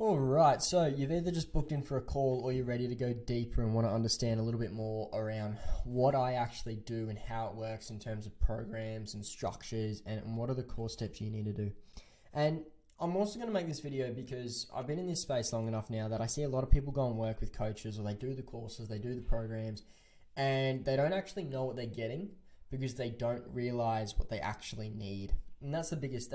All right, so you've either just booked in for a call or you're ready to go deeper and want to understand a little bit more around what I actually do and how it works in terms of programs and structures and what are the core steps you need to do. And I'm also going to make this video because I've been in this space long enough now that I see a lot of people go and work with coaches, or they do the courses, they do the programs, and they don't actually know what they're getting because they don't realize what they actually need. And that's the biggest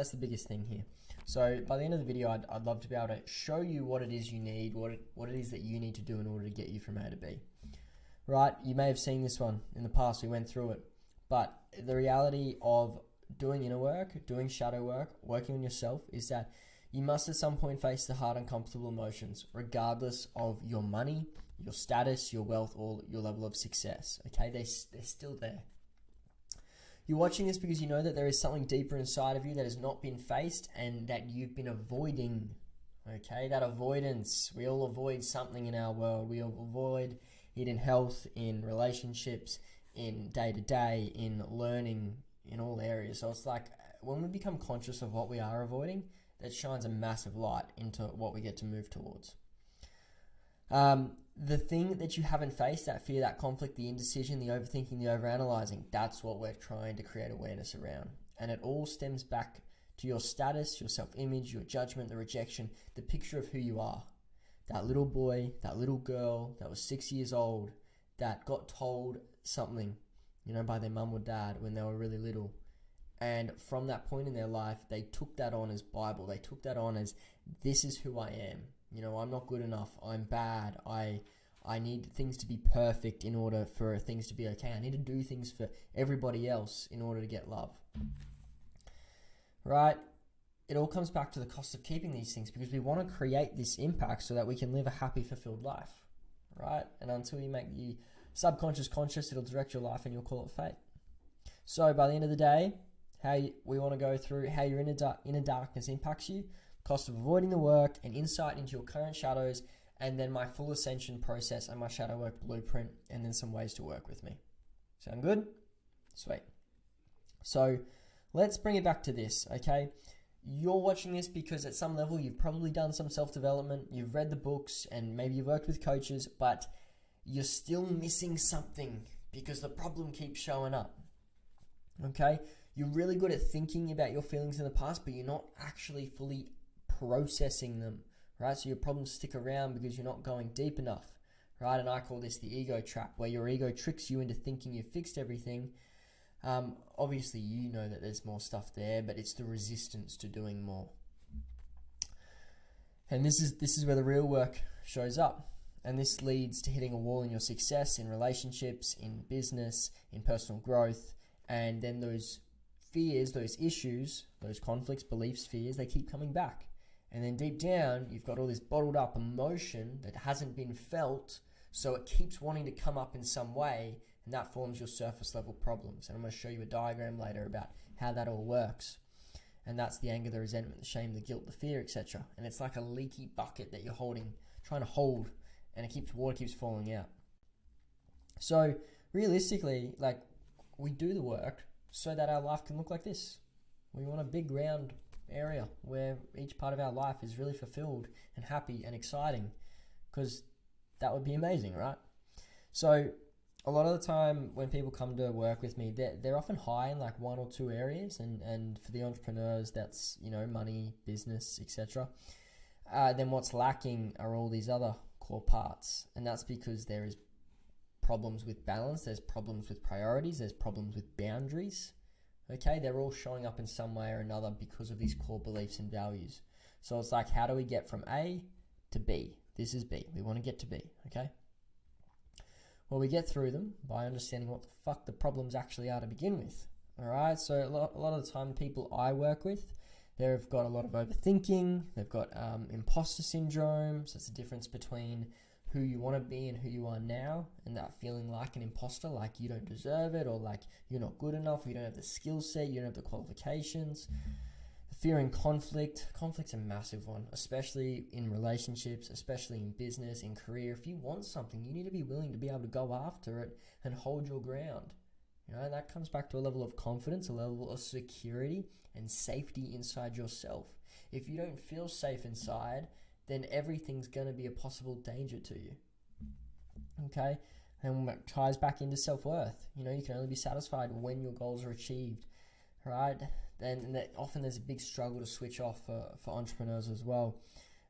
thing here. So by the end of the video, I'd love to be able to show you what it is you need, what it is that you need to do in order to get you from A to B. Right? You may have seen this one in the past. We went through it. But the reality of doing inner work, doing shadow work, working on yourself is that you must at some point face the hard, uncomfortable emotions, regardless of your money, your status, your wealth, or your level of success. Okay? They're still there. You're watching this because you know that there is something deeper inside of you that has not been faced and that you've been avoiding. Okay, that avoidance. We all avoid something in our world. We all avoid it in health, in relationships, in day-to-day, in learning, in all areas. So it's like when we become conscious of what we are avoiding, that shines a massive light into what we get to move towards. The thing that you haven't faced, that fear, that conflict, the indecision, the overthinking, the overanalyzing, that's what we're trying to create awareness around. And it all stems back to your status, your self-image, your judgment, the rejection, the picture of who you are. That little boy, that little girl that was 6 years old that got told something, by their mum or dad when they were really little. And from that point in their life, they took that on as Bible. They took that on as, this is who I am. I'm not good enough. I'm bad. I need things to be perfect in order for things to be okay. I need to do things for everybody else in order to get love. Right? It all comes back to the cost of keeping these things because we want to create this impact so that we can live a happy, fulfilled life. Right? And until you make the subconscious conscious, it'll direct your life and you'll call it fate. So by the end of the day, we want to go through how your inner darkness impacts you, cost of avoiding the work, and insight into your current shadows, and then my full ascension process and my shadow work blueprint, and then some ways to work with me. Sound good? Sweet. So let's bring it back to this, okay? You're watching this because at some level you've probably done some self-development, you've read the books, and maybe you've worked with coaches, but you're still missing something because the problem keeps showing up, okay? You're really good at thinking about your feelings in the past, but you're not actually fully processing them, right? So your problems stick around because you're not going deep enough, right? And I call this the ego trap, where your ego tricks you into thinking you've fixed everything. Obviously, you know that there's more stuff there, but it's the resistance to doing more. And this is where the real work shows up. And this leads to hitting a wall in your success, in relationships, in business, in personal growth. And then those fears, those issues, those conflicts, beliefs, fears, they keep coming back. And then deep down, you've got all this bottled up emotion that hasn't been felt, so it keeps wanting to come up in some way, and that forms your surface level problems. And I'm going to show you a diagram later about how that all works. And that's the anger, the resentment, the shame, the guilt, the fear, etc. And it's like a leaky bucket that you're trying to hold, and water keeps falling out. So realistically, we do the work so that our life can look like this. We want a big round area where each part of our life is really fulfilled and happy and exciting, because that would be amazing, right? So a lot of the time when people come to work with me, they're often high in one or two areas, and for the entrepreneurs, that's money, business, etc. Then what's lacking are all these other core parts, and that's because there is problems with balance, there's problems with priorities, there's problems with boundaries. Okay, they're all showing up in some way or another because of these core beliefs and values. So it's like, how do we get from A to B? This is B. We want to get to B, okay? Well, we get through them by understanding what the fuck the problems actually are to begin with. All right, so a lot of the time, people I work with, they've got a lot of overthinking, they've got imposter syndrome, so it's the difference between who you want to be and who you are now, and that feeling like an imposter, like you don't deserve it, or like you're not good enough, or you don't have the skill set, you don't have the qualifications. The fear and conflict's a massive one, especially in relationships, especially in business, in career. If you want something, you need to be willing to be able to go after it and hold your ground. That comes back to a level of confidence, a level of security and safety inside yourself. If you don't feel safe inside, then everything's going to be a possible danger to you. Okay? And it ties back into self-worth. You can only be satisfied when your goals are achieved, right? And often there's a big struggle to switch off for entrepreneurs as well.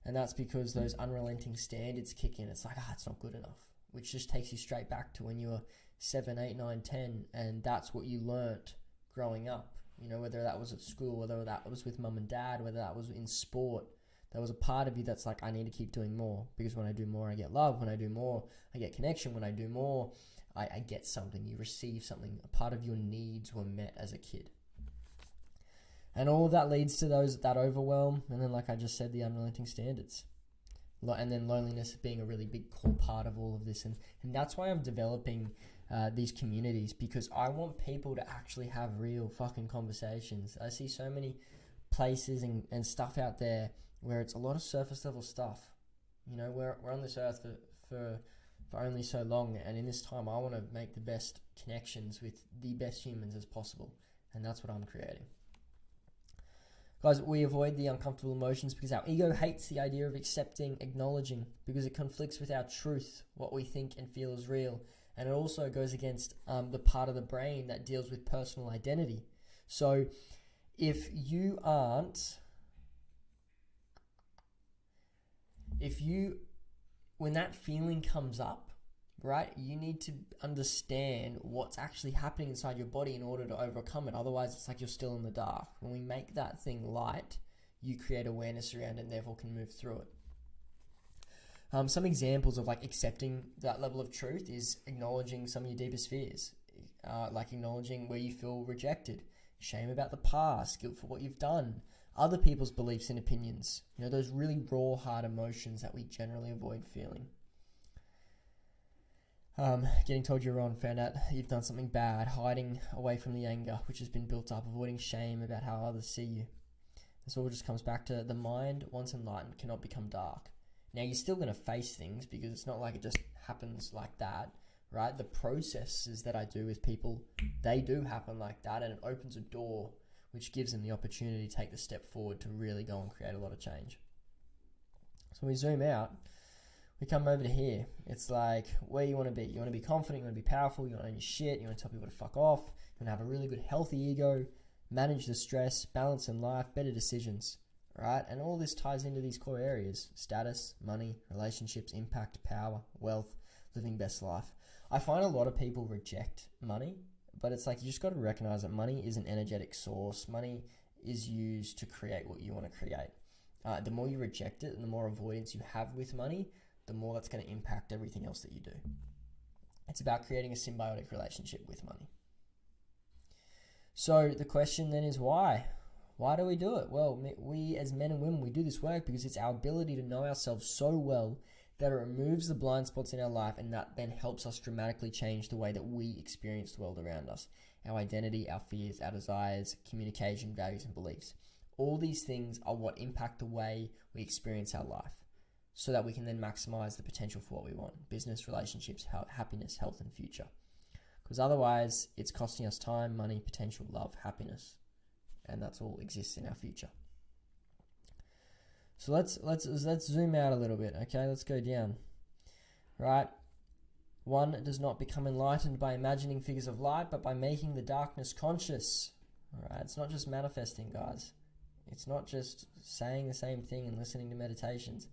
And that's because those unrelenting standards kick in. It's like, it's not good enough, which just takes you straight back to when you were 7, 8, 9, 10, and that's what you learnt growing up. Whether that was at school, whether that was with mum and dad, whether that was in sport, there was a part of you that's like, I need to keep doing more, because when I do more, I get love. When I do more, I get connection. When I do more, I get something. You receive something. A part of your needs were met as a kid. And all of that leads to that overwhelm. And then, like I just said, the unrelenting standards. And then loneliness being a really big core part of all of this. And that's why I'm developing these communities, because I want people to actually have real fucking conversations. I see so many places and stuff out there where it's a lot of surface level stuff. We're on this earth for only so long, and in this time I want to make the best connections with the best humans as possible, and that's what I'm creating. Guys, we avoid the uncomfortable emotions because our ego hates the idea of accepting, acknowledging, because it conflicts with our truth, what we think and feel is real. And it also goes against the part of the brain that deals with personal identity. So when that feeling comes up, right, you need to understand what's actually happening inside your body in order to overcome it. Otherwise, it's like you're still in the dark. When we make that thing light, you create awareness around it and therefore can move through it. Some examples of like accepting that level of truth is acknowledging some of your deepest fears, like acknowledging where you feel rejected, shame about the past, guilt for what you've done, other people's beliefs and opinions, those really raw, hard emotions that we generally avoid feeling. Getting told you're wrong, found out you've done something bad, hiding away from the anger which has been built up, avoiding shame about how others see you. This all just comes back to the mind, once enlightened, cannot become dark. Now, you're still going to face things because it's not like it just happens like that, right? The processes that I do with people, they do happen like that, and it opens a door which gives them the opportunity to take the step forward to really go and create a lot of change. So when we zoom out, we come over to here. It's like where you want to be. You want to be confident, you want to be powerful, you want to own your shit, you want to tell people to fuck off, you want to have a really good, healthy ego, manage the stress, balance in life, better decisions. Right? And all this ties into these core areas: status, money, relationships, impact, power, wealth, living best life. I find a lot of people reject money, but it's like you just got to recognize that money is an energetic source. Money is used to create what you want to create. The more you reject it and the more avoidance you have with money, the more that's going to impact everything else that you do. It's about creating a symbiotic relationship with money. So the question then is why? Why do we do it? Well, we as men and women, we do this work because it's our ability to know ourselves so well that it removes the blind spots in our life, and that then helps us dramatically change the way that we experience the world around us. Our identity, our fears, our desires, communication, values, and beliefs. All these things are what impact the way we experience our life, so that we can then maximize the potential for what we want: business, relationships, happiness, health, and future. Because otherwise, it's costing us time, money, potential, love, happiness. And that's all exists in our future. So let's zoom out a little bit, okay? Let's go down. Right? One does not become enlightened by imagining figures of light, but by making the darkness conscious. All right? It's not just manifesting, guys. It's not just saying the same thing and listening to meditations.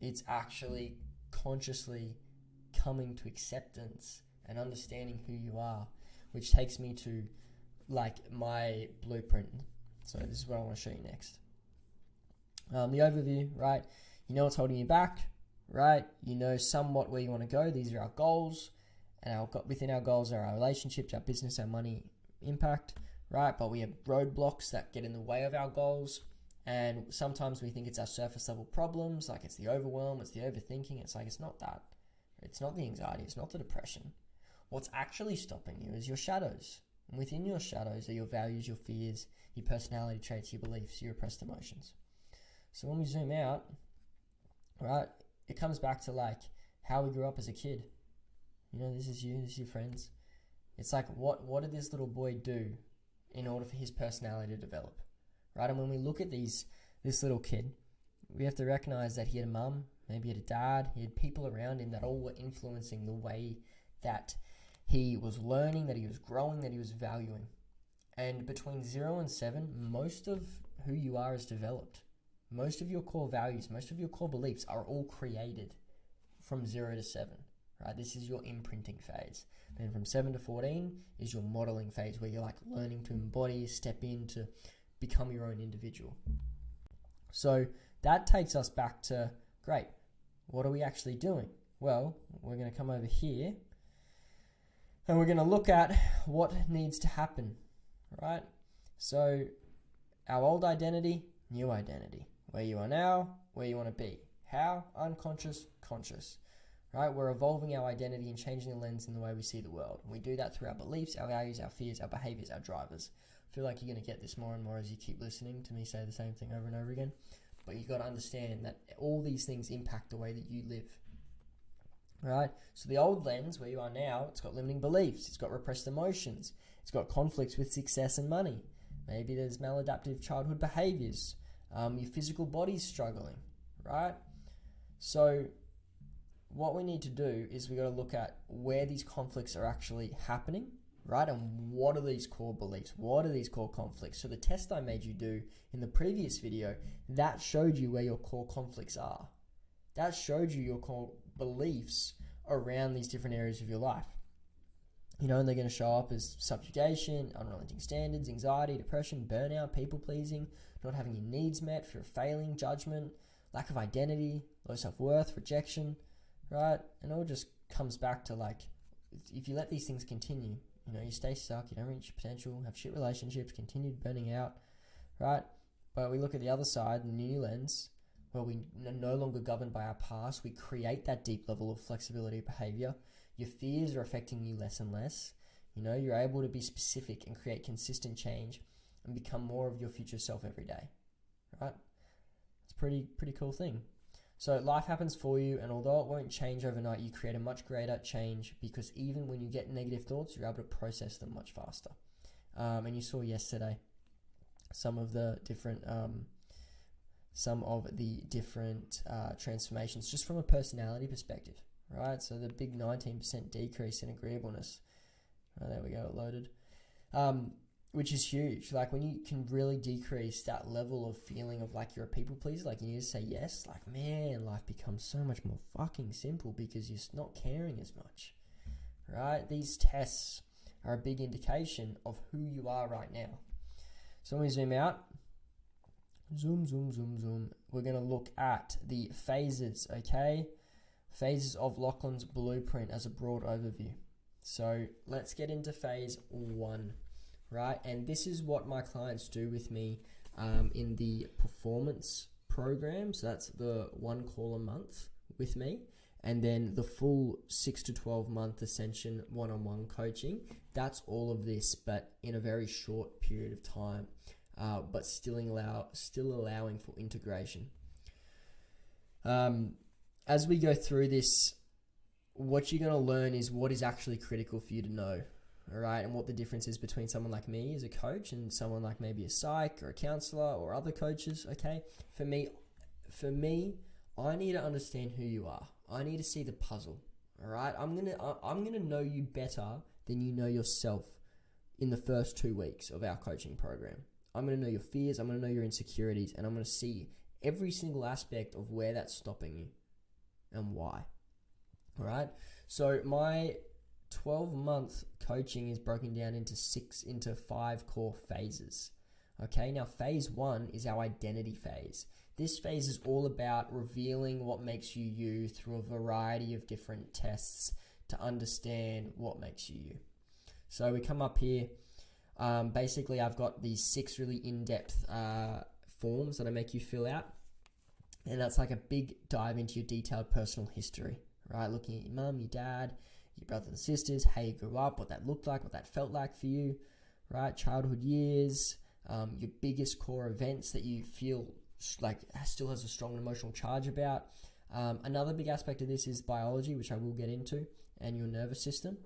It's actually consciously coming to acceptance and understanding who you are, which takes me to like my blueprint. So this is what I want to show you next. The overview, right? You know what's holding you back, right? You know somewhat where you want to go. These are our goals, and within our goals are our relationships, our business, our money, impact, right? But we have roadblocks that get in the way of our goals, and sometimes we think it's our surface level problems, like it's the overwhelm, it's the overthinking. It's like, it's not that. It's not the anxiety, it's not the depression. What's actually stopping you is your shadows. And within your shadows are your values, your fears, your personality traits, your beliefs, your repressed emotions. So when we zoom out, right, it comes back to like how we grew up as a kid. You know, this is you, this is your friends. It's like, what did this little boy do in order for his personality to develop, right? And when we look at this little kid, we have to recognize that he had a mum, maybe he had a dad, he had people around him that all were influencing the way that he was learning, that he was growing, that he was valuing. And between 0 and 7, most of who you are is developed. Most of your core values, most of your core beliefs are all created from 0 to 7, right? This is your imprinting phase. Then from 7 to 14 is your modeling phase, where you're like learning to embody, step in to become your own individual. So that takes us back to, great, what are we actually doing? Well, we're going to come over here and we're going to look at what needs to happen, right? So our old identity, new identity. Where you are now, where you want to be. How? Unconscious, conscious. Right? We're evolving our identity and changing the lens in the way we see the world. And we do that through our beliefs, our values, our fears, our behaviors, our drivers. I feel like you're going to get this more and more as you keep listening to me say the same thing over and over again. But you've got to understand that all these things impact the way that you live. Right? So the old lens, where you are now, it's got limiting beliefs, it's got repressed emotions, it's got conflicts with success and money. Maybe there's maladaptive childhood behaviors. Your physical body's struggling, right? So what we need to do is we got to look at where these conflicts are actually happening, right? And what are these core beliefs? What are these core conflicts? So the test I made you do in the previous video, that showed you where your core conflicts are. That showed you your core beliefs around these different areas of your life. You know, and they're going to show up as subjugation, unrelenting standards, anxiety, depression, burnout, people pleasing, not having your needs met, fear of failing, judgment, lack of identity, low self-worth, rejection, right? And it all just comes back to, like, if you let these things continue, you know, you stay stuck, you don't reach your potential, have shit relationships, continue burning out, right? But we look at the other side, the new lens, where we are no longer governed by our past. We create that deep level of flexibility of behavior. Your fears are affecting you less and less. You know, you're able to be specific and create consistent change and become more of your future self every day, right? It's a pretty cool thing. So life happens for you, and although it won't change overnight, you create a much greater change, because even when you get negative thoughts, you're able to process them much faster. And you saw yesterday some of the different transformations just from a personality perspective, right? So the big 19% decrease in agreeableness. Oh, there we go, it loaded. Which is huge. Like, when you can really decrease that level of feeling of like you're a people pleaser, like you need to say yes, like, man, life becomes so much more fucking simple because you're not caring as much, right? These tests are a big indication of who you are right now. So when we zoom out, zoom, we're going to look at the phases, okay? Phases of Lachlan's blueprint as a broad overview. So let's get into phase 1, right? And this is what my clients do with me in the performance program. So that's the 1 call a month with me. And then the full 6 to 12 month Ascension one-on-one coaching. That's all of this, but in a very short period of time, but still allowing for integration. As we go through this, what you're going to learn is what is actually critical for you to know, all right? And what the difference is between someone like me as a coach and someone like maybe a psych or a counselor or other coaches, okay? For me, I need to understand who you are. I need to see the puzzle, all right? I'm gonna know you better than you know yourself in the first 2 weeks of our coaching program. I'm going to know your fears, I'm going to know your insecurities, and I'm going to see every single aspect of where that's stopping you and why. All right? So my 12-month coaching is broken down into 5 core phases. Okay? Now, phase 1 is our identity phase. This phase is all about revealing what makes you you through a variety of different tests to understand what makes you you. So we come up here. Basically, I've got these 6 really in-depth forms that I make you fill out. And that's like a big dive into your detailed personal history, right? Looking at your mum, your dad, your brothers and sisters, how you grew up, what that looked like, what that felt like for you, right? Childhood years, your biggest core events that you feel like still has a strong emotional charge about. Another big aspect of this is biology, which I will get into, and your nervous system.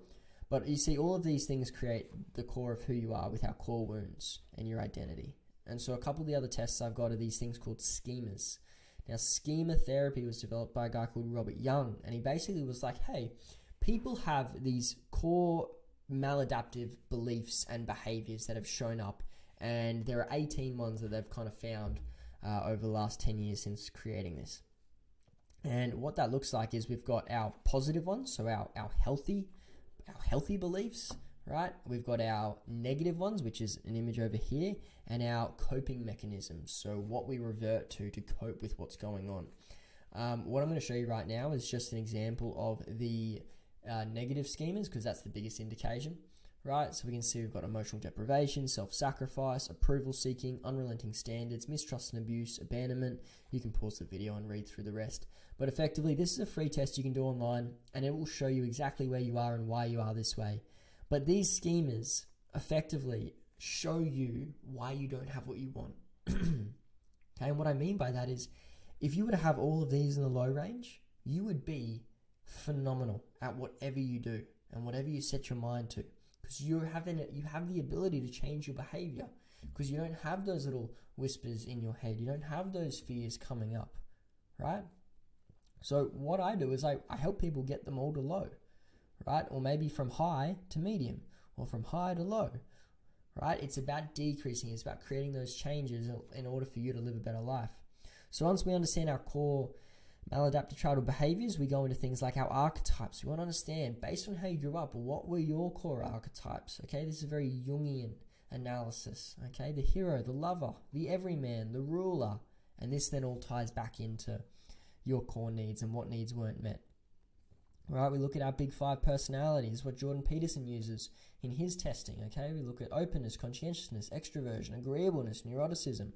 But you see, all of these things create the core of who you are with our core wounds and your identity. And so a couple of the other tests I've got are these things called schemas. Now, schema therapy was developed by a guy called Robert Young, and he basically was like, hey, people have these core maladaptive beliefs and behaviors that have shown up, and there are 18 ones that they've kind of found over the last 10 years since creating this. And what that looks like is we've got our positive ones, so our healthy beliefs, right? We've got our negative ones, which is an image over here, and our coping mechanisms, so what we revert to cope with what's going on. What I'm going to show you right now is just an example of the negative schemas, because that's the biggest indication, right? So we can see we've got emotional deprivation, self-sacrifice, approval seeking, unrelenting standards, mistrust and abuse, abandonment. You can pause the video and read through the rest. But effectively, this is a free test you can do online, and it will show you exactly where you are and why you are this way. But these schemas effectively show you why you don't have what you want. Okay, and what I mean by that is, if you were to have all of these in the low range, you would be phenomenal at whatever you do and whatever you set your mind to, because you have the ability to change your behavior, because you don't have those little whispers in your head, you don't have those fears coming up, right? So what I do is I help people get them all to low, right? Or maybe from high to medium, or from high to low, right? It's about decreasing, it's about creating those changes in order for you to live a better life. So once we understand our core maladaptive childhood behaviors, we go into things like our archetypes. We want to understand, based on how you grew up, what were your core archetypes? Okay, this is a very Jungian analysis. Okay, the hero, the lover, the everyman, the ruler, and this then all ties back into your core needs and what needs weren't met. All right, we look at our big 5 personalities, what Jordan Peterson uses in his testing. Okay, we look at openness, conscientiousness, extroversion, agreeableness, neuroticism.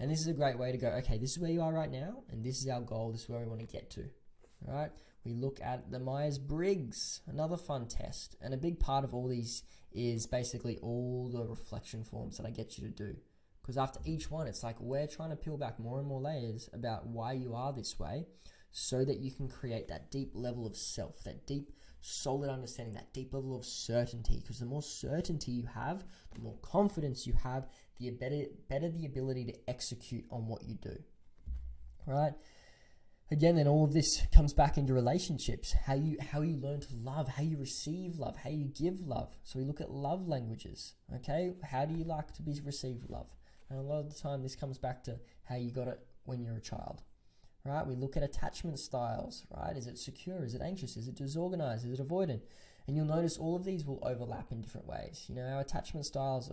And this is a great way to go, okay, this is where you are right now, and this is our goal, this is where we want to get to, all right? We look at the Myers-Briggs, another fun test, and a big part of all these is basically all the reflection forms that I get you to do. Because after each one, it's like we're trying to peel back more and more layers about why you are this way, so that you can create that deep level of self, that deep, solid understanding, that deep level of certainty. Because the more certainty you have, the more confidence you have, the better the ability to execute on what you do. Right? Again, then all of this comes back into relationships, how you learn to love, how you receive love, how you give love. So we look at love languages. Okay, how do you like to be received love? And a lot of the time, this comes back to how you got it when you're a child. Right? We look at attachment styles, right? Is it secure? Is it anxious? Is it disorganized? Is it avoidant? And you'll notice all of these will overlap in different ways. You know, our attachment styles,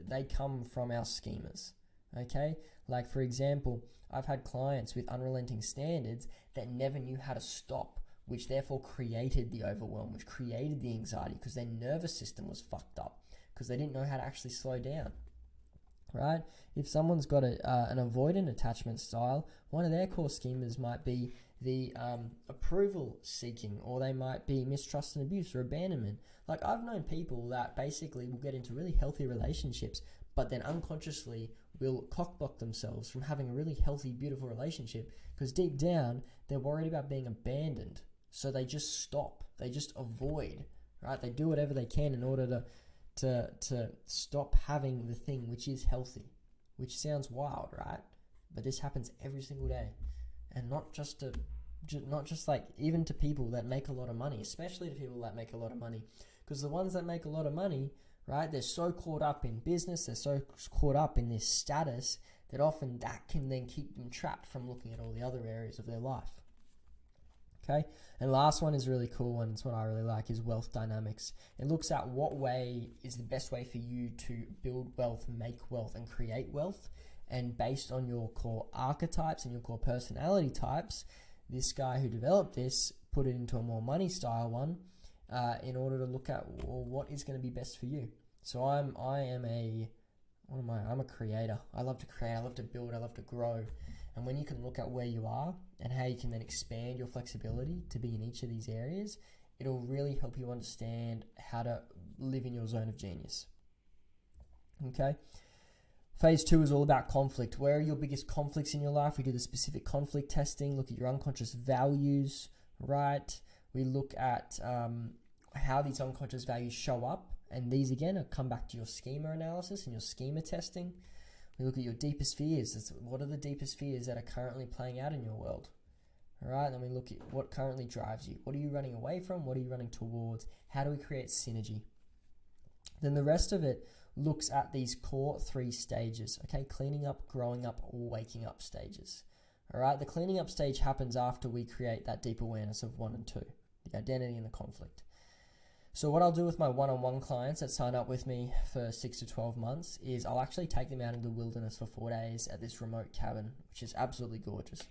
they come from our schemas, okay? Like, for example, I've had clients with unrelenting standards that never knew how to stop, which therefore created the overwhelm, which created the anxiety, because their nervous system was fucked up, because they didn't know how to actually slow down. Right? If someone's got an avoidant attachment style, one of their core schemas might be the approval seeking, or they might be mistrust and abuse or abandonment. Like, I've known people that basically will get into really healthy relationships, but then unconsciously will cockblock themselves from having a really healthy, beautiful relationship, because deep down they're worried about being abandoned. So they just stop, they just avoid, right? They do whatever they can in order to stop having the thing which is healthy, which sounds wild, right? But this happens every single day, and not just like even to people that make a lot of money, especially to people that make a lot of money, because the ones that make a lot of money, right? They're so caught up in business, they're so caught up in this status that often that can then keep them trapped from looking at all the other areas of their life. Okay, and last one is a really cool one. It's what I really like, is wealth dynamics. It looks at what way is the best way for you to build wealth, make wealth, and create wealth. And based on your core archetypes and your core personality types, this guy who developed this put it into a more money style one in order to look at, well, what is going to be best for you. So I'm a creator. I love to create, I love to build, I love to grow. And when you can look at where you are and how you can then expand your flexibility to be in each of these areas, it'll really help you understand how to live in your zone of genius. Okay? Phase 2 is all about conflict. Where are your biggest conflicts in your life? We do the specific conflict testing, look at your unconscious values, right? We look at how these unconscious values show up. And these, again, come back to your schema analysis and your schema testing. We look at your deepest fears. What are the deepest fears that are currently playing out in your world? All right, then we look at what currently drives you. What are you running away from? What are you running towards? How do we create synergy? Then the rest of it looks at these core 3 stages, okay? Cleaning up, growing up, or waking up stages. All right, the cleaning up stage happens after we create that deep awareness of 1 and 2, the identity and the conflict. So what I'll do with my one-on-one clients that sign up with me for 6 to 12 months is I'll actually take them out into the wilderness for 4 days at this remote cabin, which is absolutely gorgeous.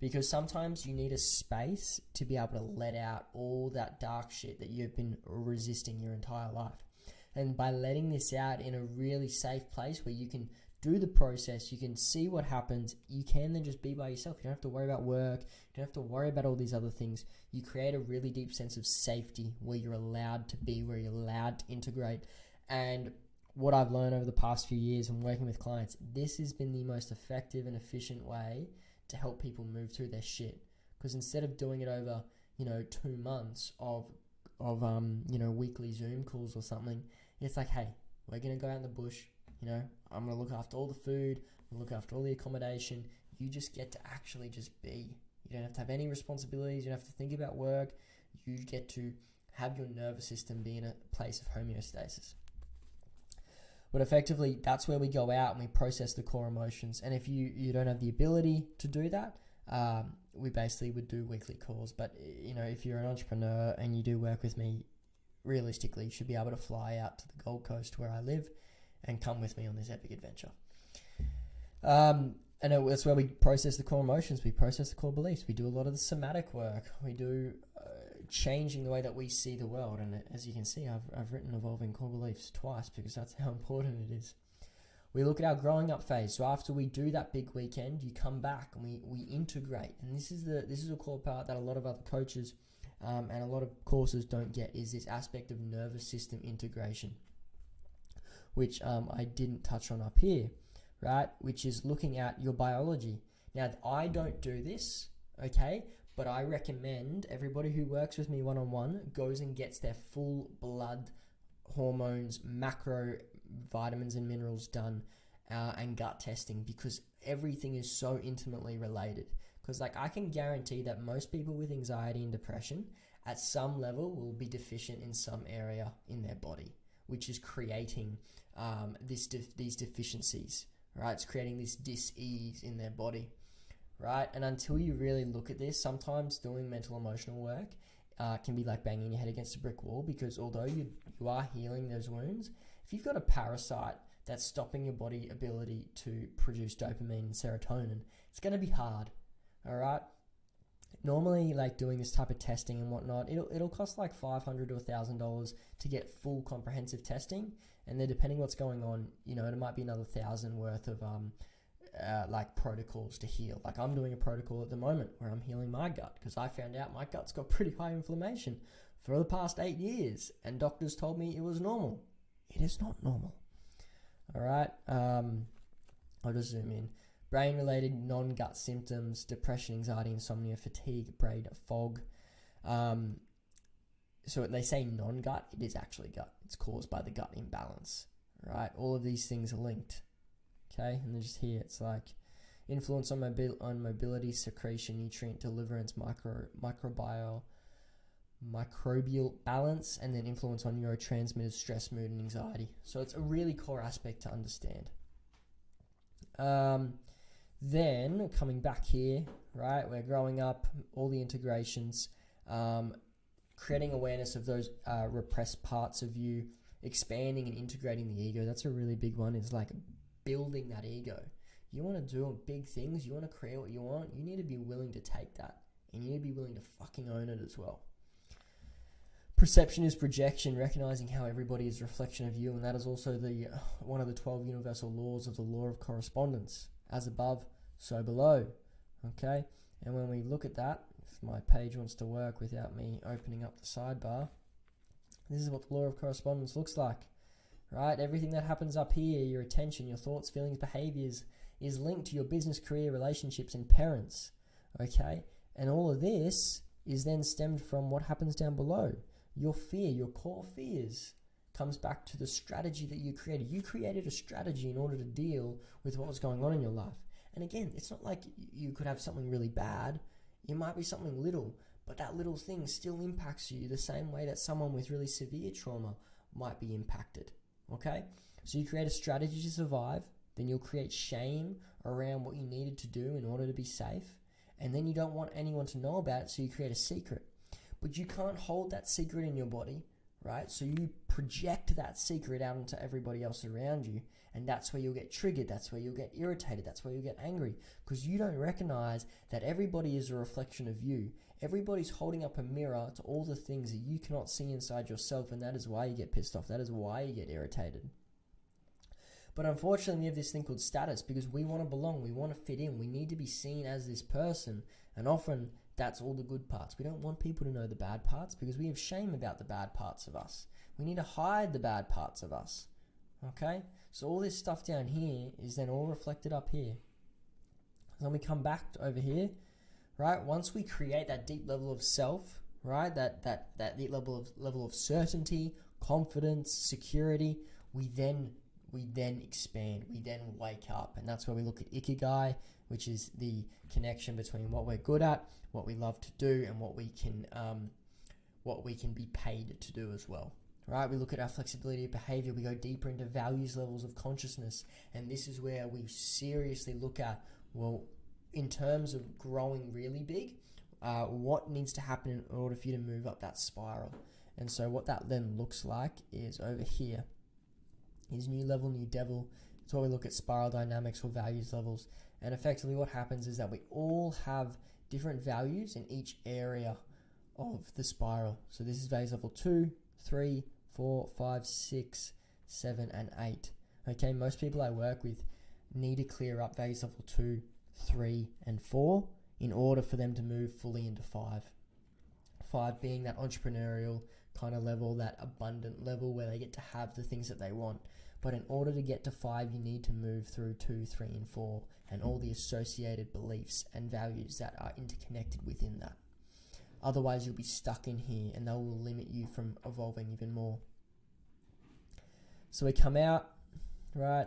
Because sometimes you need a space to be able to let out all that dark shit that you've been resisting your entire life. And by letting this out in a really safe place where you can do the process, you can see what happens, you can then just be by yourself. You don't have to worry about work, you don't have to worry about all these other things. You create a really deep sense of safety where you're allowed to be, where you're allowed to integrate. And what I've learned over the past few years and working with clients, this has been the most effective and efficient way to help people move through their shit. Because instead of doing it over, 2 months of weekly Zoom calls or something, it's like, hey, we're going to go out in the bush, I'm going to look after all the food, I'm going to look after all the accommodation. You just get to actually just be. You don't have to have any responsibilities, you don't have to think about work. You get to have your nervous system be in a place of homeostasis. But effectively, that's where we go out and we process the core emotions. And if you don't have the ability to do that, we basically would do weekly calls. But, if you're an entrepreneur and you do work with me, realistically, you should be able to fly out to the Gold Coast where I live and come with me on this epic adventure. And that's where we process the core emotions. We process the core beliefs. We do a lot of the somatic work. We do changing the way that we see the world. And as you can see, I've written Evolving Core Beliefs twice because that's how important it is. We look at our growing up phase. So after we do that big weekend, you come back and we integrate. And this is a core part that a lot of other coaches and a lot of courses don't get, is this aspect of nervous system integration, which I didn't touch on up here, right? Which is looking at your biology. Now, I don't do this, okay? But I recommend everybody who works with me one-on-one goes and gets their full blood hormones, macro vitamins and minerals done, and gut testing, because everything is so intimately related. Because I can guarantee that most people with anxiety and depression at some level will be deficient in some area in their body, which is creating these deficiencies, right? It's creating this dis-ease in their body. Right? And until you really look at this, sometimes doing mental emotional work can be like banging your head against a brick wall, because although you are healing those wounds, if you've got a parasite that's stopping your body ability to produce dopamine and serotonin, it's going to be hard. All right? Normally, doing this type of testing and whatnot, it'll cost like $500 to $1,000 to get full comprehensive testing, and then depending what's going on, it might be another $1,000 worth of protocols to heal. I'm doing a protocol at the moment where I'm healing my gut, because I found out my gut's got pretty high inflammation for the past 8 years, and doctors told me it was normal. It is not normal. All right. I'll just zoom in. Brain-related non-gut symptoms: depression, anxiety, insomnia, fatigue, brain fog. So they say non-gut, it is actually gut. It's caused by the gut imbalance. Right. All of these things are linked. Okay, and then just here, it's influence on mobility, secretion, nutrient deliverance, microbial balance, and then influence on neurotransmitters, stress, mood, and anxiety. So it's a really core aspect to understand. Then coming back here, right, we're growing up, all the integrations, creating awareness of those repressed parts of you, expanding and integrating the ego. That's a really big one. It's building that ego. You want to do big things, you want to create what you want, you need to be willing to take that, and you need to be willing to fucking own it as well. Perception is projection, recognizing how everybody is a reflection of you, and that is also one of the 12 universal laws of the law of correspondence. As above, so below. Okay? And when we look at that, if my page wants to work without me opening up the sidebar, this is what the law of correspondence looks like. Right? Everything that happens up here, your attention, your thoughts, feelings, behaviors, is linked to your business, career, relationships, and parents. Okay? And all of this is then stemmed from what happens down below. Your fear, your core fears comes back to the strategy that you created. You created a strategy in order to deal with what was going on in your life. And again, it's not like you could have something really bad. It might be something little, but that little thing still impacts you the same way that someone with really severe trauma might be impacted. Okay? So you create a strategy to survive, then you'll create shame around what you needed to do in order to be safe, and then you don't want anyone to know about it, so you create a secret. But you can't hold that secret in your body, right? So you project that secret out into everybody else around you, and that's where you'll get triggered, that's where you'll get irritated, that's where you'll get angry, because you don't recognize that everybody is a reflection of you. Everybody's holding up a mirror to all the things that you cannot see inside yourself, and that is why you get pissed off, that is why you get irritated. But unfortunately, we have this thing called status because we want to belong, we want to fit in, we need to be seen as this person, and often that's all the good parts. We don't want people to know the bad parts because we have shame about the bad parts of us. We need to hide the bad parts of us. Okay? So all this stuff down here is then all reflected up here. Then we come back over here, right? Once we create that deep level of self, right? That deep level of certainty, confidence, security, we then expand, we then wake up, and that's where we look at ikigai, which is the connection between what we're good at, what we love to do, and what we can be paid to do as well. Right? We look at our flexibility of behavior, we go deeper into values, levels of consciousness, and this is where we seriously look at, well, in terms of growing really big, what needs to happen in order for you to move up that spiral. And so what that then looks like is over here is new level, new devil. It's where we look at spiral dynamics or values levels. And effectively what happens is that we all have different values in each area of the spiral. So this is values level 2, 3, 4, 5, 6, 7, and 8. Okay, most people I work with need to clear up values level 2, 3, and 4 in order for them to move fully into 5. 5 being that entrepreneurial kind of level, that abundant level where they get to have the things that they want. But in order to get to 5, you need to move through 2, 3, and 4 and all the associated beliefs and values that are interconnected within that. Otherwise, you'll be stuck in here and they will limit you from evolving even more. So we come out, right?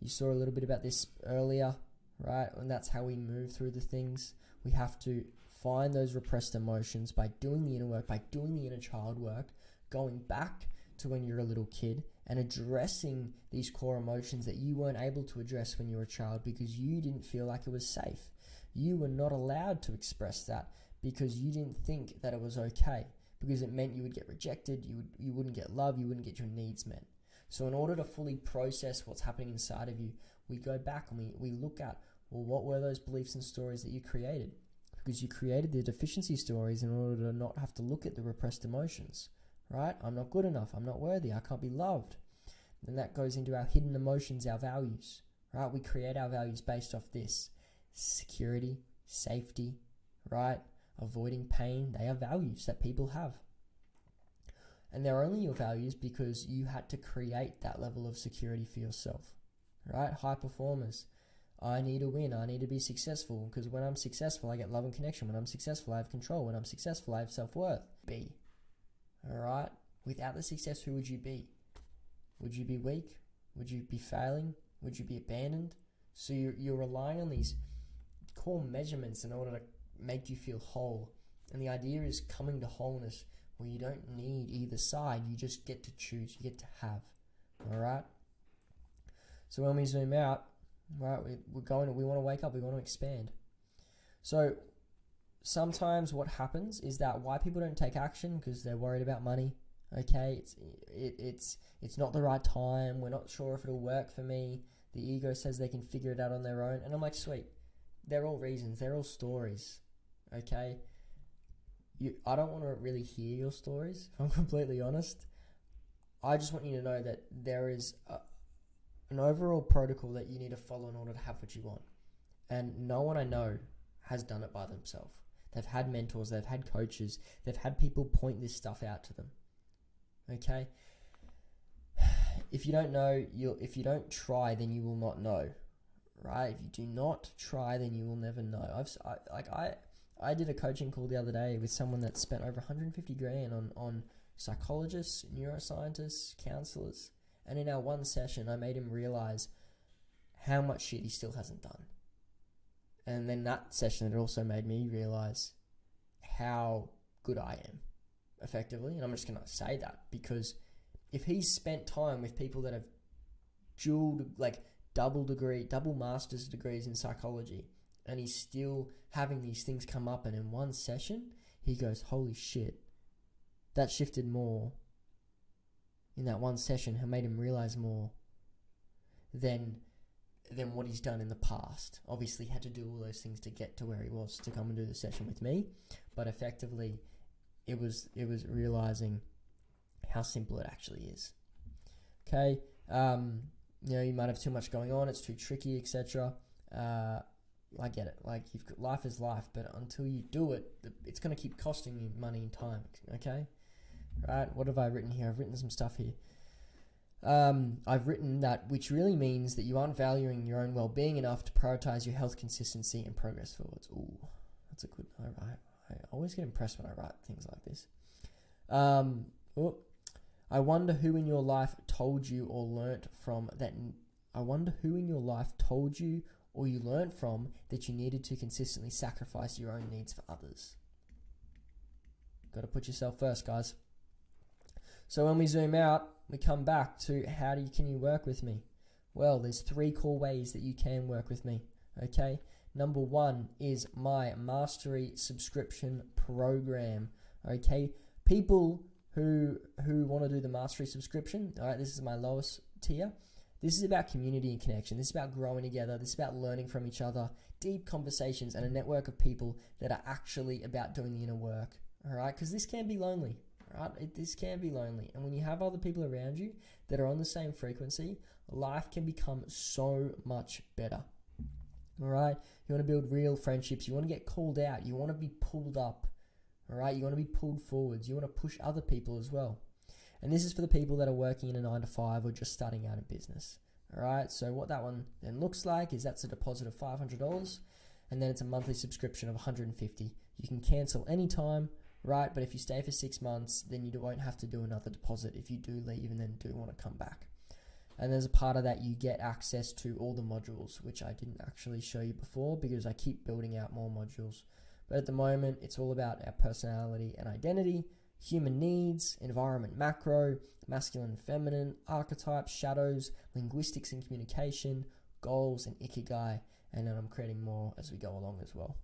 You saw a little bit about this earlier, right? And that's how we move through the things. We have to find those repressed emotions by doing the inner work, by doing the inner child work, going back to when you're a little kid and addressing these core emotions that you weren't able to address when you were a child because you didn't feel like it was safe. You were not allowed to express that because you didn't think that it was okay, because it meant you would get rejected, you wouldn't get love, you wouldn't get your needs met. So in order to fully process what's happening inside of you, we go back and we look at, well, what were those beliefs and stories that you created? Because you created the deficiency stories in order to not have to look at the repressed emotions, right? I'm not good enough, I'm not worthy, I can't be loved. And that goes into our hidden emotions, our values, right? We create our values based off this. Security, safety, right? Avoiding pain, they are values that people have. And they're only your values because you had to create that level of security for yourself, right? High performers. I need to win. I need to be successful because when I'm successful, I get love and connection. When I'm successful, I have control. When I'm successful, I have self-worth. Be. All right? Without the success, who would you be? Would you be weak? Would you be failing? Would you be abandoned? So you're relying on these core measurements in order to make you feel whole. And the idea is coming to wholeness where you don't need either side. You just get to choose. You get to have. All right? So when we zoom out, right, we want to wake up, we want to expand. So sometimes what happens is that why people don't take action because they're worried about money. Okay, it's not the right time. We're not sure if it'll work for me. The ego says they can figure it out on their own, and I'm like, sweet. They're all reasons. They're all stories. Okay, I don't want to really hear your stories. If I'm completely honest, I just want you to know that there is an overall protocol that you need to follow in order to have what you want. And no one I know has done it by themselves. They've had mentors, they've had coaches, they've had people point this stuff out to them. Okay? If you don't know, if you don't try, then you will not know. Right? If you do not try, then you will never know. I did a coaching call the other day with someone that spent over 150 grand on psychologists, neuroscientists, counselors. And in our one session, I made him realize how much shit he still hasn't done. And then that session, it also made me realize how good I am, effectively. And I'm just going to say that because if he's spent time with people that have double master's degrees in psychology, and he's still having these things come up, and in one session, he goes, holy shit, that shifted more in that one session, and made him realize more than what he's done in the past. Obviously, he had to do all those things to get to where he was to come and do the session with me, but effectively, it was realizing how simple it actually is. Okay, you might have too much going on, it's too tricky, etc. I get it. Life is life, but until you do it, it's going to keep costing you money and time. Okay, right? What have I written here? I've written some stuff here. I've written that, which really means that you aren't valuing your own well-being enough to prioritize your health, consistency, and progress forwards. Ooh, that's a good. I always get impressed when I write things like this. I wonder who in your life told you or learnt from that. I wonder who in your life told you or you learnt from that you needed to consistently sacrifice your own needs for others. Got to put yourself first, guys. So when we zoom out, we come back to can you work with me? Well, there's 3 core ways that you can work with me. Okay. Number 1 is my mastery subscription program. Okay. People who want to do the mastery subscription, all right, this is my lowest tier. This is about community and connection. This is about growing together. This is about learning from each other, deep conversations, and a network of people that are actually about doing the inner work. All right, because this can be lonely. All right, this can be lonely, and when you have other people around you that are on the same frequency, life can become so much better. All right, you want to build real friendships. You want to get called out. You want to be pulled up. All right, you want to be pulled forwards. You want to push other people as well. And this is for the people that are working in a 9-to-5 or just starting out in business. All right, so what that one then looks like is that's a deposit of $500, and then it's a monthly subscription of $150. You can cancel anytime, right? But if you stay for 6 months, then you won't have to do another deposit if you do leave and then do want to come back. And as a part of that, you get access to all the modules, which I didn't actually show you before because I keep building out more modules. But at the moment, it's all about our personality and identity, human needs, environment macro, masculine and feminine, archetypes, shadows, linguistics and communication, goals and ikigai, and then I'm creating more as we go along as well.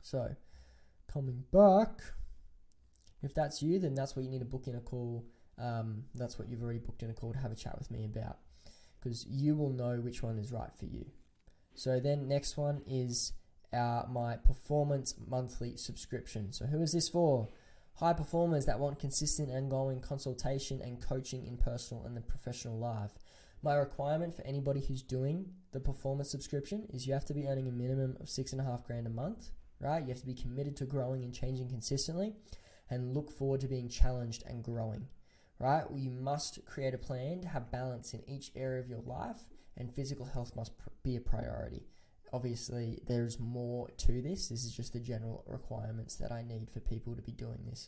So, coming back, if that's you, then that's what you need to book in a call. That's what you've already booked in a call to have a chat with me about, because you will know which one is right for you. So then next one is my performance monthly subscription. So who is this for? High performers that want consistent and ongoing consultation and coaching in personal and the professional life. My requirement for anybody who's doing the performance subscription is you have to be earning a minimum of $6,500 a month, right? You have to be committed to growing and changing consistently and look forward to being challenged and growing, right? You must create a plan to have balance in each area of your life, and physical health must be a priority. Obviously, there's more to this. This is just the general requirements that I need for people to be doing this.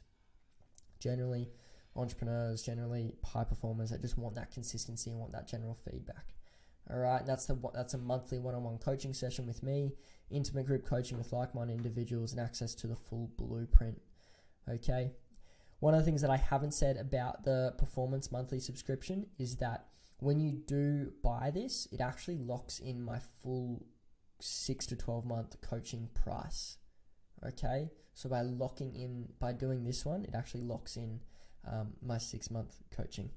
Generally, entrepreneurs, generally high performers that just want that consistency and want that general feedback. All right, and that's a monthly one-on-one coaching session with me, intimate group coaching with like-minded individuals, and access to the full blueprint. Okay. One of the things that I haven't said about the performance monthly subscription is that when you do buy this, it actually locks in my full 6 to 12 month coaching price. Okay, so by doing this one, it actually locks in my 6 month coaching.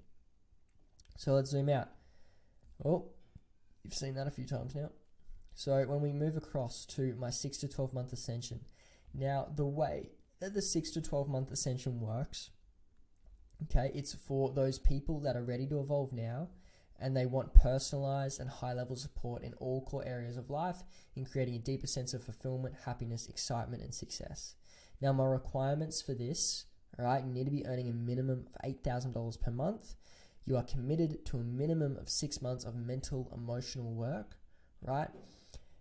So let's zoom out. Oh, you've seen that a few times now. So when we move across to my 6 to 12 month ascension, now the way that the 6 to 12 month ascension works, okay, it's for those people that are ready to evolve now, and they want personalized and high-level support in all core areas of life in creating a deeper sense of fulfillment, happiness, excitement, and success. Now, my requirements for this, all right, you need to be earning a minimum of $8,000 per month. You are committed to a minimum of 6 months of mental, emotional work, right?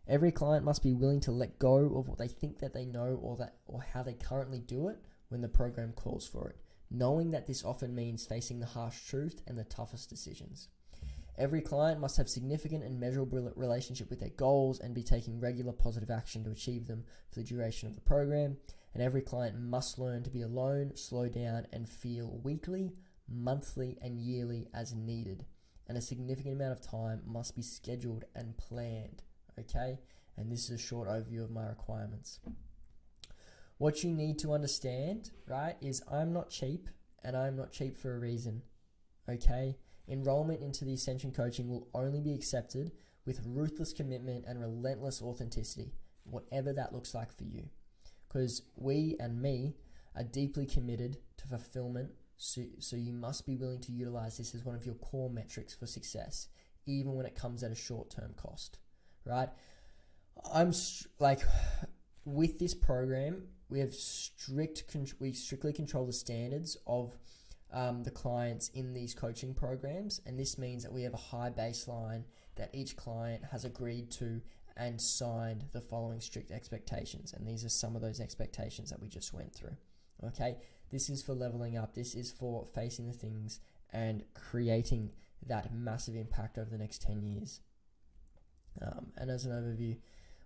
Every client must be willing to let go of what they think that they know or how they currently do it when the program calls for it. knowing that this often means facing the harsh truth and the toughest decisions. Every client must have significant and measurable relationship with their goals and be taking regular positive action to achieve them for the duration of the program. And every client must learn to be alone, slow down, and feel weekly, monthly, and yearly as needed. And a significant amount of time must be scheduled and planned, okay? And this is a short overview of my requirements. What you need to understand, right, is I'm not cheap, and I'm not cheap for a reason, okay? Enrollment into the Ascension coaching will only be accepted with ruthless commitment and relentless authenticity, whatever that looks like for you. Because we and me are deeply committed to fulfillment, so you must be willing to utilize this as one of your core metrics for success, even when it comes at a short-term cost, right? With this program, we strictly control the standards of the clients in these coaching programs, and this means that we have a high baseline that each client has agreed to and signed the following strict expectations, and these are some of those expectations that we just went through. Okay, this is for leveling up, this is for facing the things and creating that massive impact over the next 10 years. And as an overview,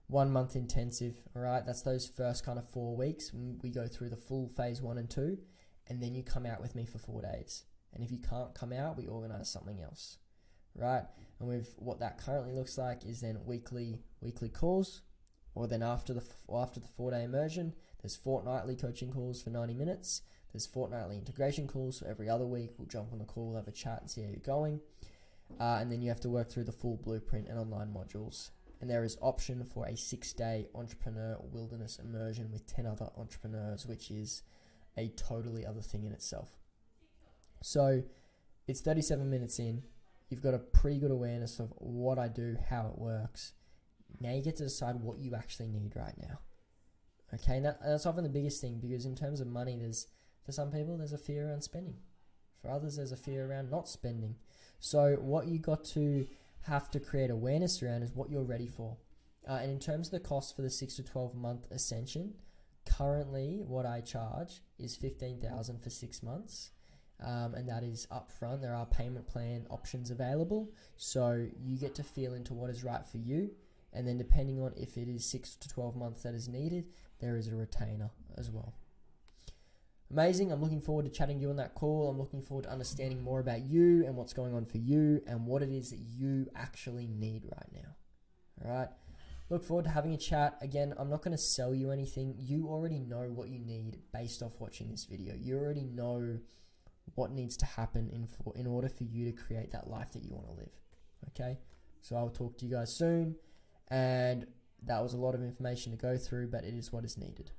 1 month intensive, all right, that's those first kind of 4 weeks. We go through the full phase 1 and 2, and then you come out with me for 4 days. And if you can't come out, we organize something else, right? And with what that currently looks like is then weekly calls, or then after the 4-day immersion, there's fortnightly coaching calls for 90 minutes. There's fortnightly integration calls, so every other week we'll jump on the call, we'll have a chat and see how you're going. And then you have to work through the full blueprint and online modules. And there is option for a 6-day entrepreneur wilderness immersion with 10 other entrepreneurs, which is a totally other thing in itself. So it's 37 minutes in. You've got a pretty good awareness of what I do, how it works. Now you get to decide what you actually need right now. Okay, and that's often the biggest thing, because in terms of money, for some people, there's a fear around spending. For others, there's a fear around not spending. So what you got to have to create awareness around is what you're ready for. And in terms of the cost for the 6 to 12 month Ascension, currently what I charge is $15,000 for 6 months. And that is upfront. There are payment plan options available, so you get to feel into what is right for you, and then depending on if it is 6 to 12 months that is needed, there is a retainer as well. Amazing. I'm looking forward to chatting to you on that call. I'm looking forward to understanding more about you and what's going on for you and what it is that you actually need right now. All right. Look forward to having a chat. Again, I'm not going to sell you anything. You already know what you need based off watching this video. You already know what needs to happen in order for you to create that life that you want to live. Okay, so I'll talk to you guys soon, and that was a lot of information to go through, but it is what is needed.